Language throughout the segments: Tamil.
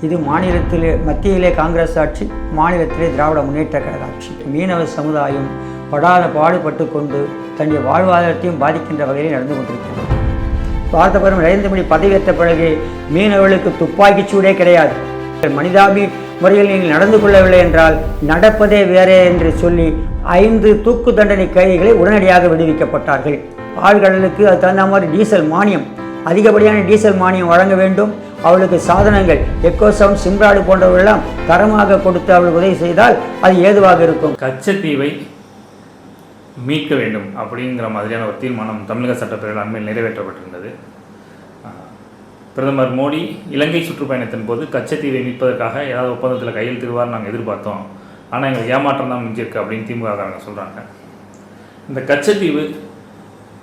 இது மத்தியிலே காங்கிரஸ் ஆட்சி, மாநிலத்திலே திராவிட முன்னேற்ற கழக ஆட்சி. மீனவ சமுதாயம் படாத பாடுபட்டு கொண்டு தன்னுடைய வாழ்வாதாரத்தையும் பாதிக்கின்ற வகையில் நடந்து கொண்டிருக்கிறது. பார்த்தபுரம் நரேந்திர மோடி பதவியேற்ற பிறகு மீனவர்களுக்கு துப்பாக்கிச் சூடே கிடையாது. மனிதாபி முறையில் நீங்கள் நடந்து கொள்ளவில்லை என்றால் நடப்பதே வேறே என்று சொல்லி 5 தூக்கு தண்டனை கைதிகளை உடனடியாக விடுவிக்கப்பட்டார்கள். ஆழ்கடலுக்கு அது தகுந்த மாதிரி டீசல் மானியம், அதிகப்படியான டீசல் மானியம் வழங்க வேண்டும். அவளுக்கு சாதனங்கள் எக்கோசவுண்ட், சிம்ராடு போன்றவர்களெல்லாம் தரமாக கொடுத்து அவளுக்கு உதவி செய்தால் அது ஏதுவாக இருக்கும். கச்சத்தீவை மீட்க வேண்டும் அப்படிங்கிற மாதிரியான ஒரு தீர்மானம் தமிழக சட்டப்பேரவையில் அண்மையில் நிறைவேற்றப்பட்டிருந்தது. பிரதமர் மோடி இலங்கை சுற்றுப்பயணத்தின் போது கச்சத்தீவை மீட்பதற்காக ஏதாவது ஒப்பந்தத்தில் கையெழுத்திடுவார் நாங்கள் எதிர்பார்த்தோம். ஆனால் எங்களுக்கு ஏமாற்றம் தான் மிஞ்சிருக்கு அப்படின்னு திமுககாரங்க சொல்கிறாங்க. இந்த கச்சத்தீவு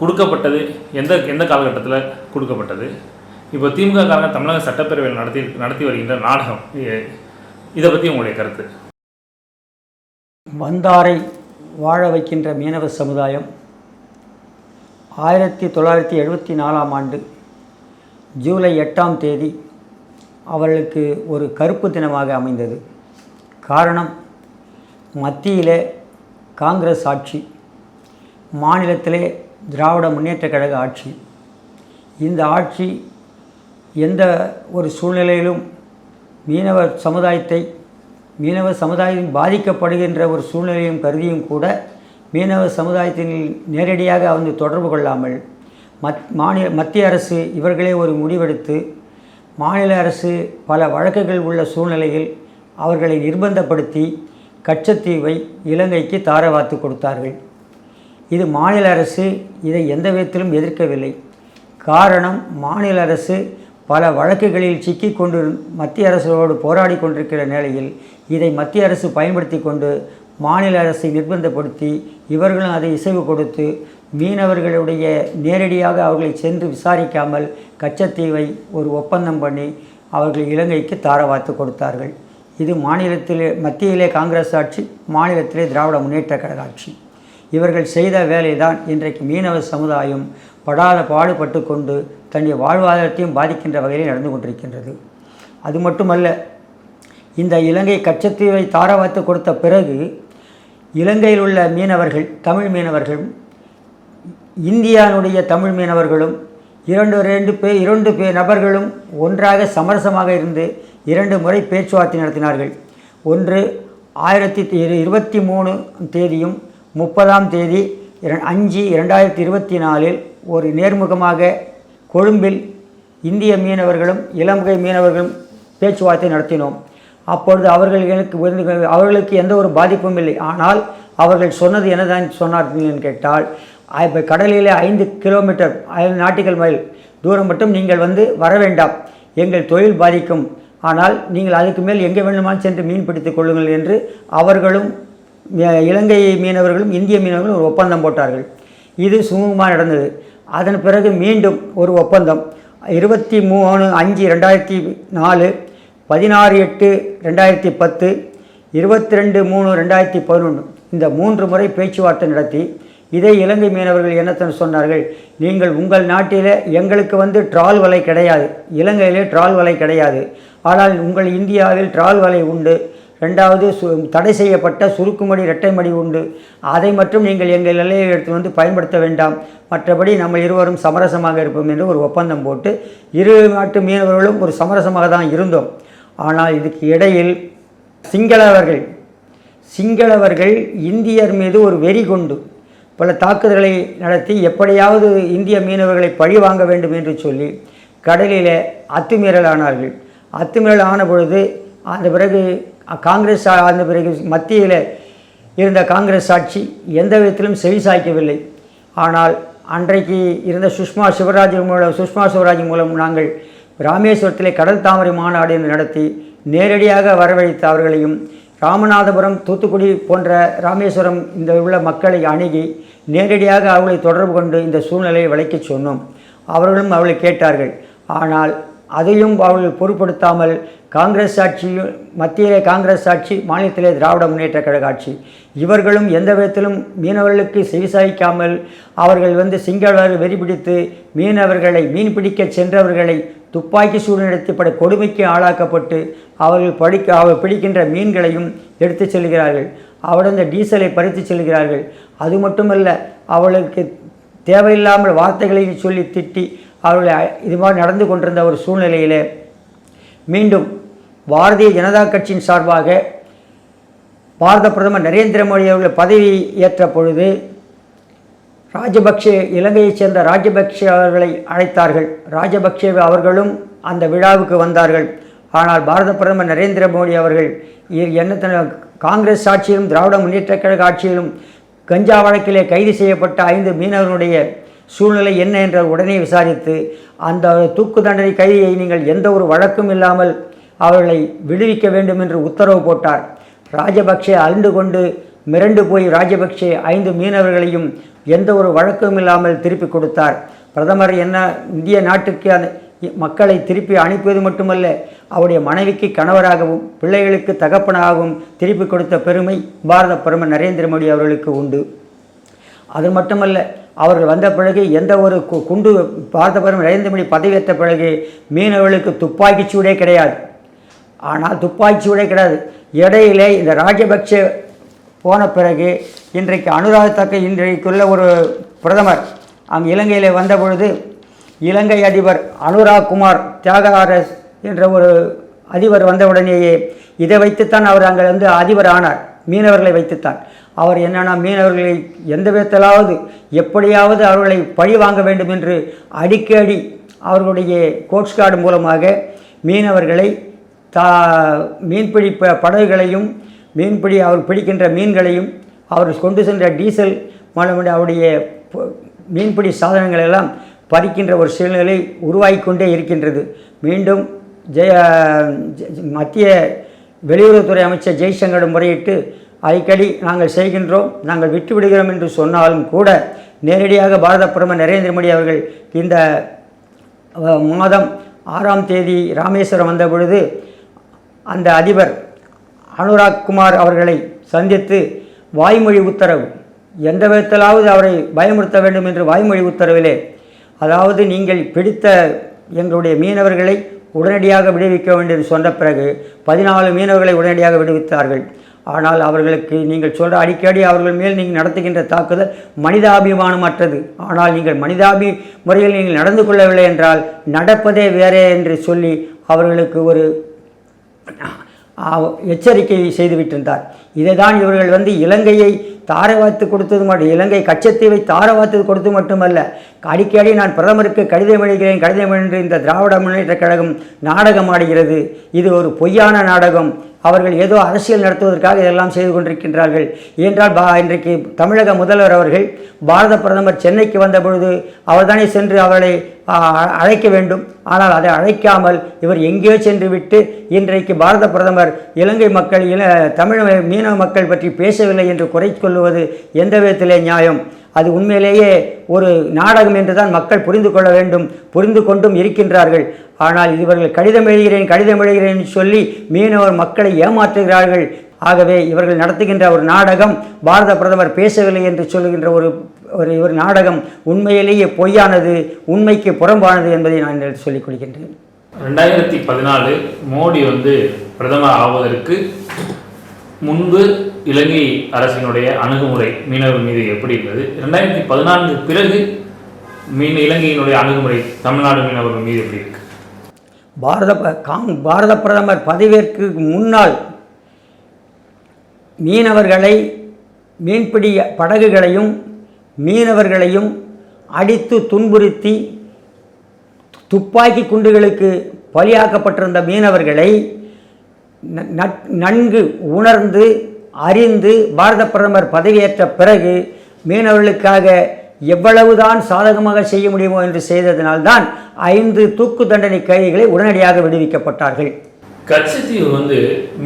கொடுக்கப்பட்டது எந்த காலகட்டத்தில் கொடுக்கப்பட்டது? இப்போ திமுககாரங்க தமிழக சட்டப்பேரவையில் நடத்தி வருகின்ற நாடகம், இதை பற்றி உங்களுடைய கருத்து? வந்தாரை வாழ வைக்கின்ற மீனவ சமுதாயம் 1974ஆம் ஆண்டு ஜூலை 8ஆம் தேதி அவர்களுக்கு ஒரு கருப்பு தினமாக அமைந்தது. காரணம், மத்தியிலே காங்கிரஸ் ஆட்சி, மாநிலத்திலே திராவிட முன்னேற்ற கழக ஆட்சி. இந்த ஆட்சி எந்த ஒரு சூழ்நிலையிலும் மீனவ சமுதாயம் பாதிக்கப்படுகின்ற ஒரு சூழ்நிலையும் கருதியும் கூட மீனவ சமுதாயத்தில் நேரடியாக வந்து தொடர்பு கொள்ளாமல் மத்திய அரசு இவர்களே ஒரு முடிவெடுத்து, மாநில அரசு பல வழக்குகள் உள்ள சூழ்நிலையில் அவர்களை நிர்பந்தப்படுத்தி கச்சத்தீவை இலங்கைக்கு தாரவாத்து கொடுத்தார்கள். இது மாநில அரசு இதை எந்த விதத்திலும் எதிர்க்கவில்லை. காரணம், மாநில அரசு பல வழக்குகளில் சிக்கி கொண்டு மத்திய அரசோடு போராடி கொண்டிருக்கிற நிலையில் இதை மத்திய அரசு பயன்படுத்தி கொண்டு மாநில அரசை நிர்பந்தப்படுத்தி இவர்களும் அதை இசைவு கொடுத்து மீனவர்களுடைய நேரடியாக அவர்களை சென்று விசாரிக்காமல் கச்சத்தீவை ஒரு ஒப்பந்தம் பண்ணி அவர்கள் இலங்கைக்கு தாரவாத்து கொடுத்தார்கள். இது மத்தியிலே காங்கிரஸ் ஆட்சி, மாநிலத்திலே திராவிட முன்னேற்ற கழக ஆட்சி. இவர்கள் செய்த வேலைதான் இன்றைக்கு மீனவ சமுதாயம் படாத பாடுபட்டு கொண்டு தன்னுடைய வாழ்வாதாரத்தையும் பாதிக்கின்ற வகையில் நடந்து கொண்டிருக்கின்றது. அது மட்டுமல்ல, இந்த இலங்கை கச்சத்தீவை தாரவாத்து கொடுத்த பிறகு இலங்கையில் உள்ள மீனவர்கள், தமிழ் மீனவர்கள், இந்தியாவுடைய தமிழ் மீனவர்களும் இரண்டு நபர்களும் ஒன்றாக சமரசமாக இருந்து 2 முறை பேச்சுவார்த்தை நடத்தினார்கள். ஒன்று 2023 தேதியும் 30ஆம் தேதி 5/2024 ஒரு நேர்முகமாக கொழும்பில் இந்திய மீனவர்களும் இலங்கை மீனவர்களும் பேச்சுவார்த்தை நடத்தினோம். அப்பொழுது அவர்களுக்கு எந்த ஒரு பாதிப்பும் இல்லை. ஆனால் அவர்கள் சொன்னது என்னதான் சொன்னார்கள் கேட்டால், இப்போ கடலிலே 5 கிலோமீட்டர் 5 நாட்டிக்கல் மைல் தூரம் மட்டும் நீங்கள் வர வேண்டாம், எங்கள் தொழில் பாதிக்கும், ஆனால் நீங்கள் அதுக்கு மேல் எங்கே வேண்டுமானால் சென்று மீன் பிடித்துக் கொள்ளுங்கள் என்று அவர்களும் இலங்கை மீனவர்களும் இந்திய மீனவர்களும் ஒரு ஒப்பந்தம் போட்டார்கள். இது சுமூகமாக நடந்தது. அதன் பிறகு மீண்டும் ஒரு ஒப்பந்தம் 23/5/2004, 16/8/2010, 22/3/2011 இந்த 3 முறை பேச்சுவார்த்தை நடத்தி இதை இலங்கை மீனவர்கள் என்னத்தன் சொன்னார்கள், நீங்கள் உங்கள் நாட்டில் எங்களுக்கு ட்ரால் வலை கிடையாது, இலங்கையிலே ட்ரால் வலை கிடையாது, ஆனால் உங்கள் இந்தியாவில் ட்ரால் வலை உண்டு, 2வது தடை செய்யப்பட்ட சுருக்குமடி இரட்டைமடி உண்டு, அதை மட்டும் நீங்கள் எங்கள் எல்லையை எடுத்து பயன்படுத்த வேண்டாம், மற்றபடி நம்ம இருவரும் சமரசமாக இருப்போம் என்று ஒரு ஒப்பந்தம் போட்டு 2 நாட்டு மீனவர்களும் ஒரு சமரசமாக தான் இருந்தோம். ஆனால் இதுக்கு இடையில் சிங்களவர்கள் இந்தியர் மீது ஒரு வெறி கொண்டு பல தாக்குதல்களை நடத்தி எப்படியாவது இந்திய மீனவர்களை பழி வாங்க வேண்டும் என்று சொல்லி கடலிலே அத்துமீறல் ஆனார்கள். அத்துமீறல் ஆன பொழுது அந்த பிறகு மத்தியில் இருந்த காங்கிரஸ் ஆட்சி எந்த விதத்திலும் செவிசாய்க்கவில்லை. ஆனால் அன்றைக்கு இருந்த சுஷ்மா சிவராஜ் மூலம் நாங்கள் ராமேஸ்வரத்திலே கடல் தாமரை மாநாடு என்று நடத்தி நேரடியாக வரவழைத்த அவர்களையும், ராமநாதபுரம், தூத்துக்குடி போன்ற ராமேஸ்வரம் இந்த உள்ள மக்களை அணுகி நேரடியாக அவர்களை தொடர்பு கொண்டு இந்த சூழ்நிலையை விளக்கிச் சொன்னோம். அவர்களும் அவர்களை கேட்டார்கள். ஆனால் அதையும் அவர்கள் பொருட்படுத்தாமல் காங்கிரஸ் ஆட்சி, மத்தியிலே காங்கிரஸ் ஆட்சி, மாநிலத்திலே திராவிட முன்னேற்ற கழக ஆட்சி. இவர்களும் எந்த விதத்திலும் மீனவர்களுக்கு செவிசாய்க்காமல் அவர்கள் சிங்களவர்கள் வெறிபிடித்து மீன் பிடிக்க சென்றவர்களை துப்பாக்கி சூடு நடத்தி பட கொடுமைக்கு ஆளாக்கப்பட்டு அவர்கள் பிடிக்கின்ற மீன்களையும் எடுத்து செல்கிறார்கள். அவருடைய டீசலை பறித்து செல்கிறார்கள். அது மட்டுமல்ல, அவர்களுக்கு தேவையில்லாமல் வார்த்தைகளை சொல்லி திட்டி அவர்களை இது மாதிரி நடந்து கொண்டிருந்த ஒரு சூழ்நிலையில் மீண்டும் பாரதிய ஜனதா கட்சியின் சார்பாக பாரத பிரதமர் நரேந்திர மோடி அவர்கள் பதவி ஏற்ற பொழுது ராஜபக்சே, இலங்கையைச் சேர்ந்த ராஜபக்சே அவர்களை அழைத்தார்கள். ராஜபக்சே அவர்களும் அந்த விழாவுக்கு வந்தார்கள். ஆனால் பாரத பிரதமர் நரேந்திர மோடி அவர்கள் காங்கிரஸ் ஆட்சியிலும் திராவிட முன்னேற்ற கழக ஆட்சியிலும் கஞ்சா வழக்கிலே கைது செய்யப்பட்ட 5 மீனவர்களுடைய சூழ்நிலை என்ன என்ற உடனே விசாரித்து அந்த தூக்கு தண்டனை கைதியை நீங்கள் எந்த ஒரு வழக்கும் இல்லாமல் அவர்களை விடுவிக்க வேண்டும் என்று உத்தரவு போட்டார். ராஜபக்சே அழுந்து கொண்டு மிரண்டு போய் ராஜபக்சே 5 மீனவர்களையும் எந்த ஒரு வழக்கும் இல்லாமல் திருப்பி கொடுத்தார். பிரதமர் இந்திய நாட்டுக்கு அந்த மக்களை திருப்பி அனுப்பியது மட்டுமல்ல, அவருடைய மனைவிக்கு கணவராகவும் பிள்ளைகளுக்கு தகப்பனாகவும் திருப்பி கொடுத்த பெருமை பாரத பிரதமர் நரேந்திர மோடி அவர்களுக்கு உண்டு. அது மட்டுமல்ல, அவர்கள் வந்த பிறகு எந்த ஒரு குண்டு பாரத பிரதமர் நரேந்திர மோடி பதவியேற்ற பிறகு மீனவர்களுக்கு துப்பாக்கி சூடே கிடையாது. ஆனால் துப்பாக்கி சூடே கிடையாது. இடையிலே இந்த ராஜபக்சே போன பிறகு இன்றைக்கு இன்றைக்குள்ள ஒரு பிரதமர் அங்கு இலங்கையில் வந்த பொழுது இலங்கை அதிபர் அனுராக் குமார் தியாகராஜ் என்ற ஒரு அதிபர் வந்தவுடனேயே இதை வைத்துத்தான் அவர் அங்கே அதிபர் ஆனார். மீனவர்களை வைத்துத்தான். அவர் மீனவர்களை எந்த விதத்திலாவது எப்படியாவது அவர்களை பழி வாங்க வேண்டும் என்று அடிக்கடி அவர்களுடைய கோஸ்ட்கார்டு மூலமாக மீனவர்களை மீன்பிடி படகுகளையும் அவர் பிடிக்கின்ற மீன்களையும் அவர் கொண்டு சென்ற டீசல் அவருடைய மீன்பிடி சாதனங்களெல்லாம் பறிக்கின்ற ஒரு சூழ்நிலை உருவாகி கொண்டே இருக்கின்றது. மீண்டும் மத்திய வெளியுறவுத்துறை அமைச்சர் ஜெய்சங்கர் முறையிட்டு அடிக்கடி நாங்கள் செய்கின்றோம், நாங்கள் விட்டுவிடுகிறோம் என்று சொன்னாலும் கூட நேரடியாக பாரத பிரதமர் நரேந்திர மோடி அவர்கள் இந்த மாதம் 6ஆம் தேதி ராமேஸ்வரம் வந்த பொழுது அந்த அதிபர் அனுராக் குமார் அவர்களை சந்தித்து வாய்மொழி உத்தரவு, எந்த விதத்திலாவது அவரை பயமுறுத்த வேண்டும் என்று வாய்மொழி உத்தரவிலே, அதாவது நீங்கள் பிடித்த எங்களுடைய மீனவர்களை உடனடியாக விடுவிக்க வேண்டும் என்று சொன்ன பிறகு 14 மீனவர்களை உடனடியாக விடுவித்தார்கள். ஆனால் அவர்களுக்கு நீங்கள் சொல்கிற அடிக்கடி அவர்கள் மேல் நீங்கள் நடத்துகின்ற தாக்குதல் மனிதாபிமானமற்றது. ஆனால் நீங்கள் மனிதாபி முறையில் நீங்கள் நடந்து கொள்ளவில்லை என்றால் நடப்பதே வேறே என்று சொல்லி அவர்களுக்கு ஒரு எச்சரிக்கை செய்துவிட்டிருந்தார். இதை தான் இவர்கள் இலங்கையை தாரவாத்து கொடுத்தது மட்டும், இலங்கை கச்சத்தீவை தாரவாத்து கொடுத்து மட்டுமல்ல, அடிக்கடி நான் பிரதமருக்கு கடிதம் எழுதுகிறேன் என்று இந்த திராவிட முன்னேற்ற கழகம் நாடகம் ஆடுகிறது. இது ஒரு பொய்யான நாடகம். அவர்கள் ஏதோ அரசியல் நடத்துவதற்காக இதெல்லாம் செய்து கொண்டிருக்கின்றார்கள். ஏனென்றால் இன்றைக்கு தமிழக முதல்வர் அவர்கள் பாரத பிரதமர் சென்னைக்கு வந்த பொழுது அவர்தானே சென்று அவர்களை அழைக்க வேண்டும். ஆனால் அதை அழைக்காமல் இவர் எங்கேயோ சென்று விட்டு இன்றைக்கு பாரத பிரதமர் இலங்கை மக்கள் தமிழ் மீனவ மக்கள் பற்றி பேசவில்லை என்று குறை சொல்லுவது எந்த விதத்திலே நியாயம்? அது உண்மையிலேயே ஒரு நாடகம் என்று தான் மக்கள் புரிந்து கொள்ள வேண்டும், புரிந்து கொண்டும் இருக்கின்றார்கள். ஆனால் இவர்கள் கடிதம் எழுதுகிறேன் சொல்லி மீனவர் மக்களை ஏமாற்றுகிறார்கள். ஆகவே இவர்கள் நடத்துகின்ற ஒரு நாடகம், பாரத பிரதமர் பேசவில்லை என்று சொல்லுகின்ற ஒரு நாடகம் உண்மையிலேயே பொய்யானது, உண்மைக்கு புறம்பானது என்பதை நான் சொல்லிக் கொள்கின்றேன். 2014 மோடி பிரதமர் ஆவதற்கு முன்பு இலங்கை அரசினுடைய அணுகுமுறை மீனவர்கள் மீது எப்படி இருந்தது, 2014 பிறகு இலங்கையினுடைய அணுகுமுறை தமிழ்நாடு மீனவர்கள் மீது எப்படி இருக்கு? பாரத பிரதமர் பதவியேற்கு முன்னால் மீனவர்களை, மீன்பிடி படகுகளையும் மீனவர்களையும் அடித்து துன்புறுத்தி துப்பாக்கி குண்டுகளுக்கு பலியாக்கப்பட்டிருந்த மீனவர்களை நன்கு உணர்ந்து அறிந்து பாரத பிரதமர் பதவியேற்ற பிறகு மீனவர்களுக்காக எவ்வளவுதான் சாதகமாக செய்ய முடியுமோ என்று செய்ததனால்தான் 5 தூக்கு தண்டனை கைதிகளை உடனடியாக விடுவிக்கப்பட்டார்கள். கச்சத்தீவு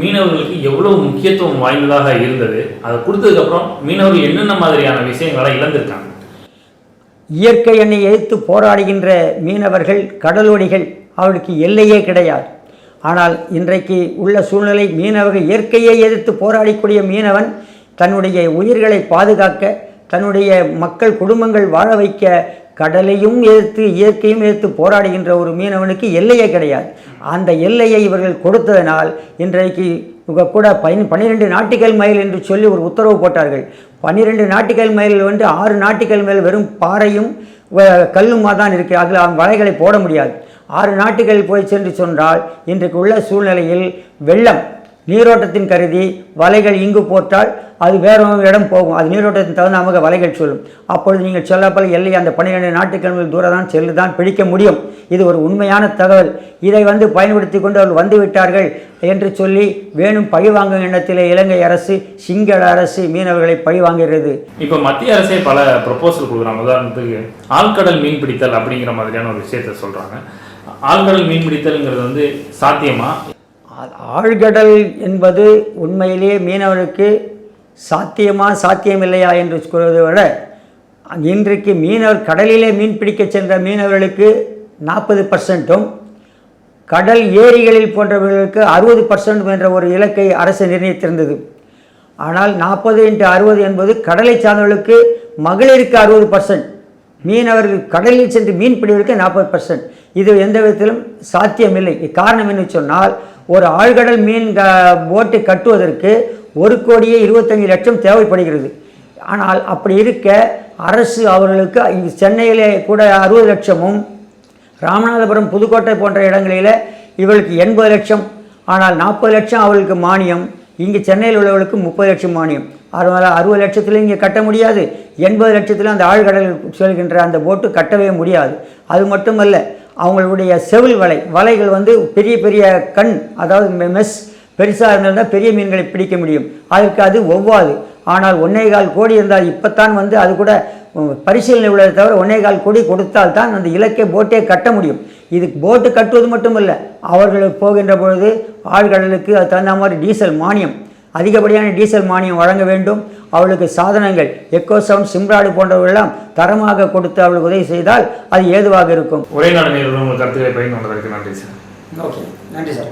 மீனவர்களுக்கு எவ்வளவு முக்கியத்துவம் வாய்ந்ததாக இருந்தது, அதை கொடுத்ததுக்கப்புறம் மீனவர்கள் என்னென்ன மாதிரியான விஷயங்களை இழந்திருக்காங்க? இயற்கை எண்ணெய் எதிர்த்து போராடுகின்ற மீனவர்கள், கடலோடிகள், அவர்களுக்கு எல்லையே கிடையாது. ஆனால் இன்றைக்கு உள்ள சூழ்நிலை மீனவர்கள் இயற்கையை எதிர்த்து போராடக்கூடிய மீனவன் தன்னுடைய உயிர்களை பாதுகாக்க, தன்னுடைய மக்கள் குடும்பங்கள் வாழ வைக்க கடலையும் எதிர்த்து இயற்கையும் எதிர்த்து போராடுகின்ற ஒரு மீனவனுக்கு எல்லையே கிடையாது. அந்த எல்லையை இவர்கள் கொடுத்ததனால் இன்றைக்கு கூட 12 நாட்டிக்கல் மைல் என்று சொல்லி ஒரு உத்தரவு போட்டார்கள். 12 நாட்டிக்கல் மைலில் 6 நாட்டிக்கல் மைல் வெறும் பாறையும் கல்லுமா தான் இருக்குது. அதில் வலைகளை போட முடியாது. 6 நாட்டுகள் போய் சென்று சொன்னால் இன்றைக்கு உள்ள சூழ்நிலையில் வெள்ளம் நீரோட்டத்தின் கருதி வலைகள் இங்கு போட்டால் அது வேற இடம் போகும். அது நீரோட்டத்தின் தகுந்த நமக்கு வலைகள் சொல்லும். அப்பொழுது நீங்கள் சொல்லப்போல் எல்லை அந்த 12 நாட்டுக்கிழமைகள் தூரம் தான் செல்லு தான் பிடிக்க முடியும். இது ஒரு உண்மையான தகவல். இதை பயன்படுத்தி கொண்டு அவர்கள் வந்து விட்டார்கள் என்று சொல்லி வேணும் பழிவாங்கும் எண்ணத்திலே இலங்கை அரசு, சிங்கள அரசு மீனவர்களை பழிவாங்குகிறது. இப்போ மத்திய அரசே பல ப்ரொபோசல் கொடுக்குறாங்க. உதாரணத்துக்கு ஆழ்கடல் மீன் பிடித்தல் அப்படிங்கிற மாதிரியான ஒரு விஷயத்தை சொல்கிறாங்க. ஆழ்கடல் மீன் பிடித்தல்ங்கிறது சாத்தியமா? ஆழ்கடல் என்பது உண்மையிலேயே மீனவருக்கு சாத்தியமில்லையா என்று கூறுவதை விட, இன்றைக்கு மீனவர் கடலிலே மீன் பிடிக்க சென்ற மீனவர்களுக்கு 40%, கடல் ஏரிகளில் போன்றவர்களுக்கு 60% என்ற ஒரு இலக்கை அரசு நிர்ணயித்திருந்தது. ஆனால் 40x60 என்பது கடலை சார்ந்தவர்களுக்கு மகளிருக்கு 60%, மீனவர்கள் கடலில் சென்று மீன் பிடிவதற்கு 40%. இது எந்த விதத்திலும் சாத்தியமில்லை. காரணம் என்று சொன்னால், ஒரு ஆழ்கடல் மீன் போட்டு கட்டுவதற்கு 1,25,00,000 தேவைப்படுகிறது. ஆனால் அப்படி இருக்க அரசு அவர்களுக்கு சென்னையிலே கூட 60 லட்சமும், ராமநாதபுரம், புதுக்கோட்டை போன்ற இடங்களில் இவர்களுக்கு 80 லட்சம், ஆனால் 40 லட்சம் அவர்களுக்கு மானியம். இங்கே சென்னையில் உள்ளவர்களுக்கு 30 லட்சம் மானியம். அதனால் 60 லட்சத்தில் இங்கே கட்ட முடியாது. 80 லட்சத்தில் அந்த ஆழ்கடல் செல்கின்ற அந்த போட்டு கட்டவே முடியாது. அது மட்டுமல்ல, அவங்களுடைய செவில் வலைகள் பெரிய பெரிய கண், அதாவது மெஸ் பெருசாக இருந்தால் தான் பெரிய மீன்களை பிடிக்க முடியும். அதற்கு அது ஒவ்வாது. ஆனால் 1.25 கோடி இருந்தால் இப்போத்தான் அது கூட பரிசீலனை உள்ளதை தவிர 1.25 கோடி கொடுத்தால் தான் அந்த இலக்கை போட்டே கட்ட முடியும். இது போட்டு கட்டுவது மட்டுமல்ல, அவர்களுக்கு போகின்ற பொழுது ஆழ்கடலுக்கு அது தகுந்த மாதிரி டீசல் மானியம், அதிகப்படியான டீசல் மானியம் வழங்க வேண்டும். அவளுக்கு சாதனங்கள் எக்கோசவுண்ட், சிம்ராடு போன்றவர்களெல்லாம் தரமாக கொடுத்து அவளுக்கு உதவி செய்தால் அது ஏதுவாக இருக்கும். ஒரே நாடு கருத்துக்களை பயன் கொண்டதற்கு நன்றி சார். ஓகே, நன்றி சார்.